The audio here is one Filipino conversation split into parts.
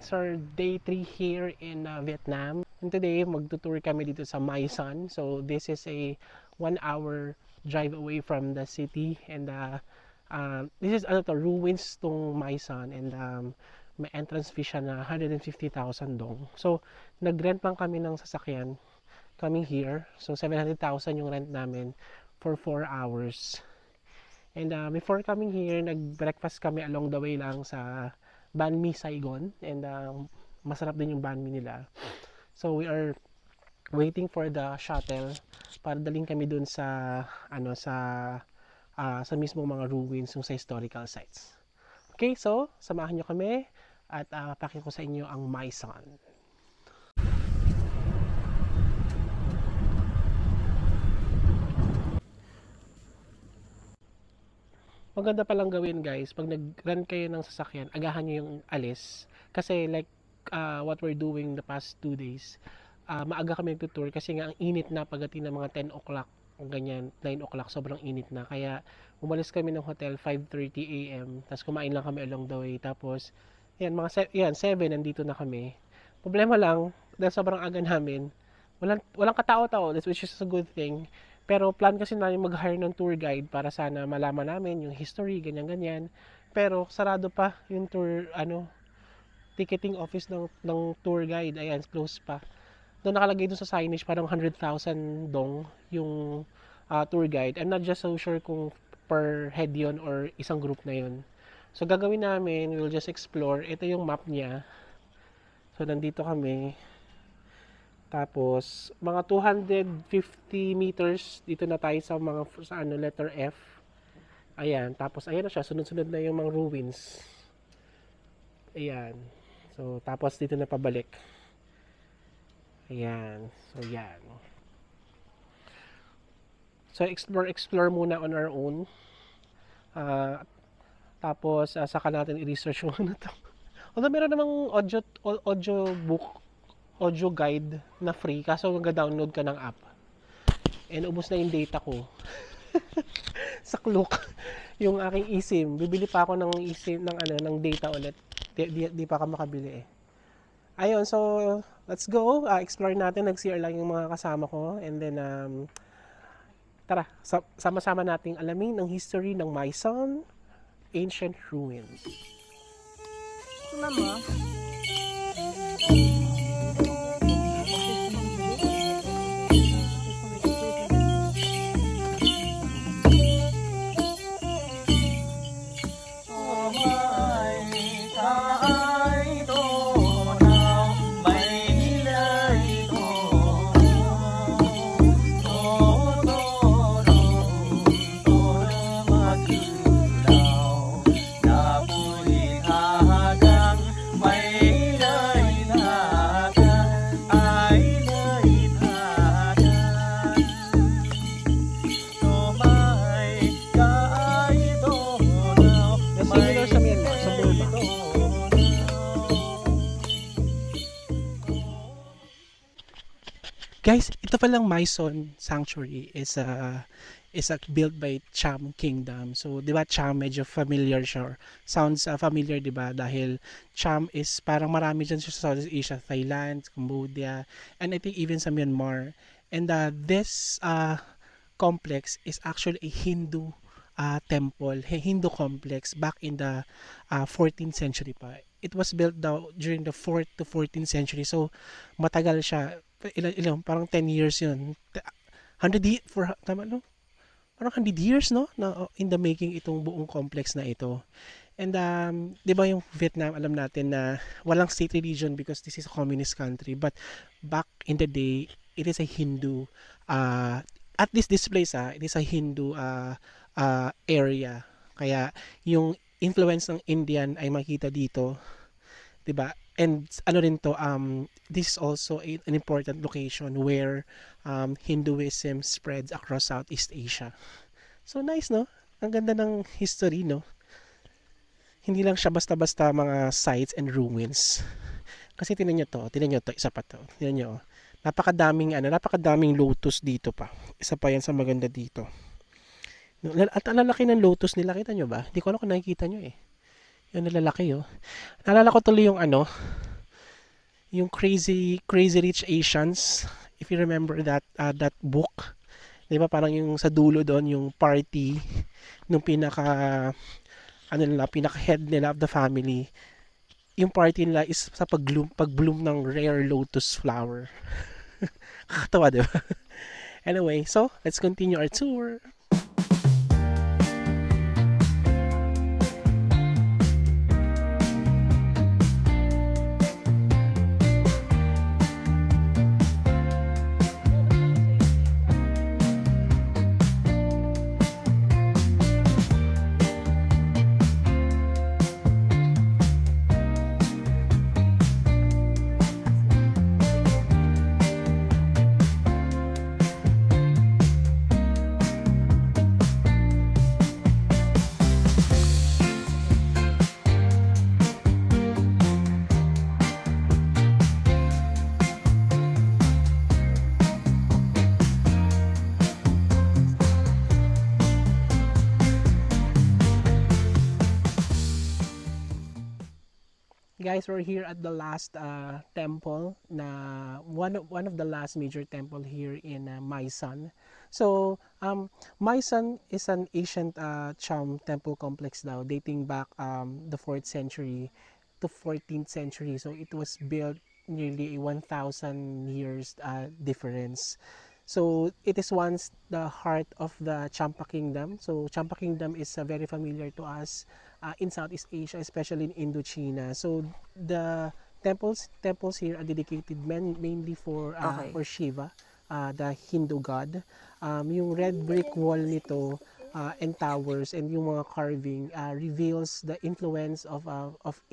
it's our day 3 here in Vietnam. And today, magtutour kami dito sa Mai Son. So, this is a 1 hour drive away from the city. And this is ruins tong Mai Son. And may entrance fee siya na 150,000 dong. So, nag-rent lang kami ng sasakyan coming here. So, 700,000 yung rent namin for 4 hours. And before coming here, nag-breakfast kami along the way lang sa Banh Mi Saigon. And masarap din yung banh mi nila. So we are waiting for the shuttle para daling kami dun sa sa mismong mga ruins yung sa historical sites. Okay, so samahan nyo kami at pakita ko sa inyo ang Mai Son. Maganda palang gawin guys, pag nag-run kayo ng sasakyan, agahan nyo yung alis. Kasi like what we're doing the past 2 days, maaga kami nag-tour kasi nga ang init na pagdating ng mga 10 o'clock, ganyan, 9 o'clock, sobrang init na. Kaya umalis kami ng hotel 5:30 AM, tapos kumain lang kami along the way. Tapos, yan, 7 nandito na kami. Problema lang, dahil sobrang aga namin, walang katao-tao, which is a good thing. Pero plan kasi namin mag-hire ng tour guide para sana malaman namin yung history, ganyan-ganyan. Pero sarado pa yung tour, ticketing office ng tour guide. Ayan, close pa. Doon nakalagay doon sa signage parang 100,000 dong yung tour guide. I'm not just so sure kung per head yon or isang group na yon. So gagawin namin, we'll just explore. Ito yung map niya. So nandito kami. Tapos, mga 250 meters, dito na tayo sa letter F. Ayan, tapos ayan na siya, sunod-sunod na yung mga ruins. Ayan. So, tapos dito na pabalik. Ayan. So, yan. So, explore muna on our own. Tapos, saka natin i-research yung to. Although, meron namang audio book, audio guide na free, kaso mag-download ka ng app. And ubos na yung data ko. Saklok yung aking eSIM. Bibili pa ako ng eSIM ng data ulit. Di pa ako makabili eh. Ayun, so let's go. Explore natin. Nag-CR lang yung mga kasama ko. And then tara, sama-sama nating alamin ang history ng Mai Son ancient ruins. Mama. Guys, ito palang Mai Son Sanctuary is built by Cham Kingdom. So, 'di ba Cham medyo familiar siya. Sounds familiar, 'di ba? Dahil Cham is parang marami diyan sa Southeast Asia, Thailand, Cambodia, and I think even sa Myanmar. And this complex is actually a Hindu temple, a Hindu complex back in the 14th century pa. It was built daw during the 4th to 14th century. So, matagal siya. Ilang parang 10 years yun. 100 parang 100 years no na in the making itong buong complex na ito. And 'di ba yung Vietnam, alam natin na walang state religion because this is a communist country, but back in the day it is a Hindu at least this place it is a Hindu area. Kaya yung influence ng Indian ay makita dito, 'di ba? And rin to, this is also an important location where Hinduism spreads across Southeast Asia. So nice, no? Ang ganda ng history, no? Hindi lang siya basta-basta mga sites and ruins. Kasi tinan nyo to, isa pa to. Tinan nyo, napakadaming lotus dito pa. Isa pa yan sa maganda dito. At ang lalaki ng lotus nila, kita nyo ba? Hindi ko alam kung nakikita nyo eh. Yan, nalalaki oh. Naalala ko tuloy yung yung Crazy Rich Asians, if you remember that book, 'di ba parang yung sa dulo doon yung party nung pinaka head nila of the family. Yung party nila is sa pag-bloom ng rare lotus flower. Kakatawa, 'di ba? Anyway, so let's continue our tour. Guys, we're here at the last temple na one of the last major temple here in Maisan. So, Maisan is an ancient Cham temple complex daw dating back the 4th century to 14th century. So, it was built nearly a 1,000 years difference. So, it is once the heart of the Champa Kingdom. So, Champa Kingdom is very familiar to us in Southeast Asia, especially in Indochina. So the temples here are dedicated mainly for Shiva, the Hindu god. Yung red brick wall nito and towers and yung mga carving reveals the influence of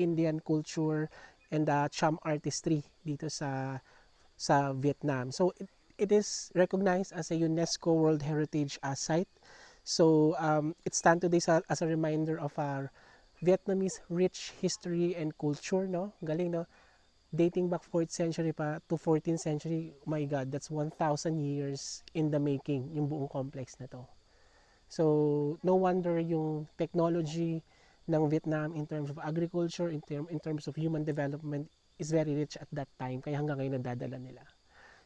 Indian culture and Cham artistry dito sa Vietnam. So it is recognized as a UNESCO World Heritage Site. So it stands today as a reminder of our Vietnamese rich history and culture, no? Galing, no? Dating back 4th century pa to 14th century. Oh my God, that's 1,000 years in the making, yung buong complex na to. So, no wonder yung technology ng Vietnam in terms of agriculture, in terms of human development is very rich at that time. Kaya hanggang ngayon nadadala nila.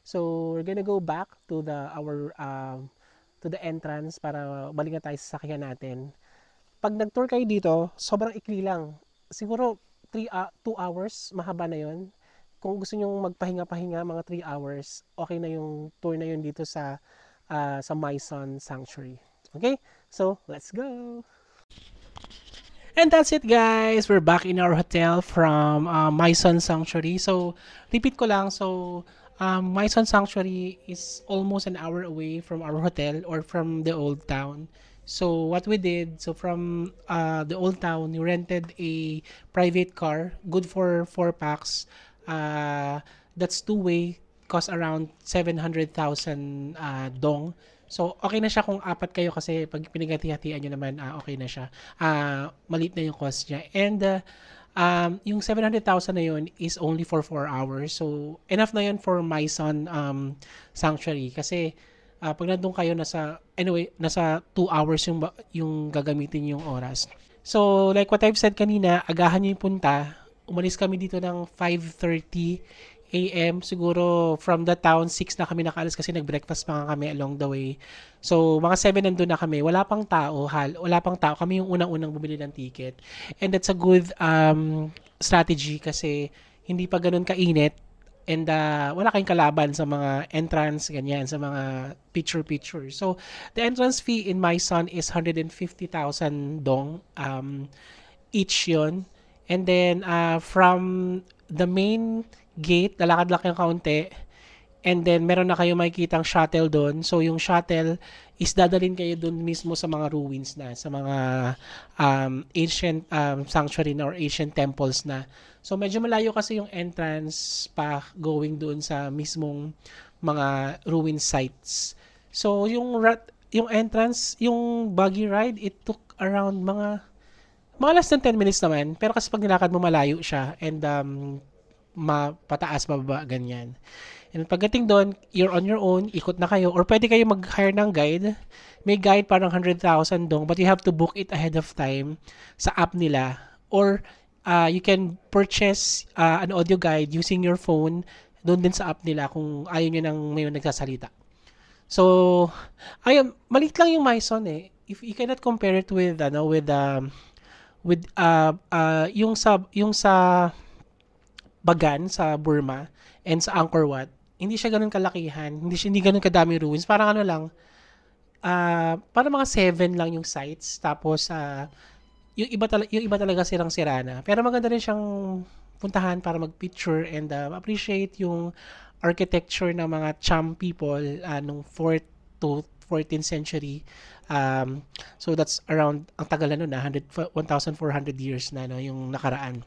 So, we're gonna go back to the entrance para balik na tayo sa sakyan natin. Pag nag-tour kayo dito, sobrang ikli lang. Siguro 2 hours, mahaba na yon. Kung gusto nyo magpahinga-pahinga, mga 3 hours, okay na yung tour na yun dito sa Maisan Sanctuary. Okay? So, let's go! And that's it, guys. We're back in our hotel from Maisan Sanctuary. So, repeat ko lang. So, Maisan Sanctuary is almost an hour away from our hotel or from the old town. So what we did, so from the old town, we rented a private car, good for 4 packs. That's two-way, cost around 700,000 dong. So okay na siya kung apat kayo kasi pag pinaghati-hatian nyo naman, okay na siya. Maliit na yung cost niya. And yung 700,000 na yun is only for 4 hours. So enough na yun for Maisan Sanctuary kasi pag nandun kayo nasa 2 hours yung gagamitin yung oras. So like what I've said kanina, agahan nyo yung punta. Umalis kami dito ng 5:30 a.m. Siguro from the town 6 na kami nakaalis kasi nag-breakfast pa nga kami along the way. So mga 7 nandun na kami. Wala pang tao. Kami yung unang-unang bumili ng ticket. And that's a good strategy kasi hindi pa ganun kainit. And wala kayong kalaban sa mga entrance, ganyan, sa mga picture. So, the entrance fee in Maisan is 150,000 dong each yon. And then, from the main gate, lalakad lang kayong kaunti. And then, meron na kayo makikitang shuttle doon. So, yung shuttle is dadalhin kayo doon mismo sa mga ruins na, sa mga ancient sanctuary na or ancient temples na. So, medyo malayo kasi yung entrance pa going doon sa mismong mga ruin sites. So, yung entrance, yung buggy ride, it took around mga less than 10 minutes naman. Pero kasi pag nilakad mo malayo siya and pataas, mababa, ganyan. And pagdating doon, you're on your own, ikot na kayo. Or pwede kayo mag-hire ng guide. May guide parang 100,000 dong, but you have to book it ahead of time sa app nila. Or you can purchase an audio guide using your phone doon din sa app nila kung ayaw nyo nang may nagsasalita. So, ayun, maliit lang yung Myson eh. If you cannot compare it with yung sa Bagan sa Burma and sa Angkor Wat, hindi siya ganoon kalakihan, hindi ganoon kadami ruins. Parang ano lang, parang mga 7 lang yung sites. Tapos yung iba talaga sirang-sira na. Pero maganda rin siyang puntahan para mag-picture and appreciate yung architecture ng mga Cham people nung 4th to 14th century. So that's around, ang tagal na nun 1,400 years na no, yung nakaraan.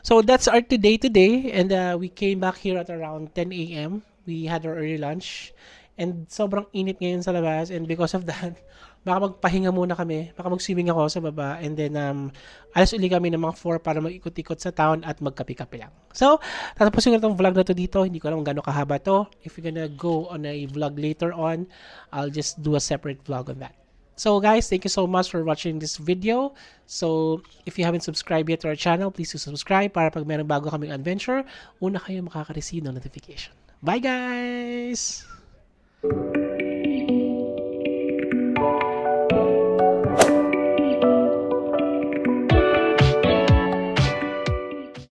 So that's our today, and we came back here at around 10 a.m. We had our early lunch and sobrang init ngayon sa labas, and because of that, baka magpahinga muna kami, baka mag-swimming ako sa baba, and then alas uli kami ng mga 4 para mag-ikot-ikot sa town at magkape-kape lang. So, tatapusin ko na itong vlog na to dito. Hindi ko alam kung gano'ng kahaba to. If you're gonna go on a vlog later on, I'll just do a separate vlog on that. So guys, thank you so much for watching this video. So if you haven't subscribed yet to our channel, please do subscribe para pag mayroong bago kaming adventure, una kayo makaka-receive ng notification. Bye guys!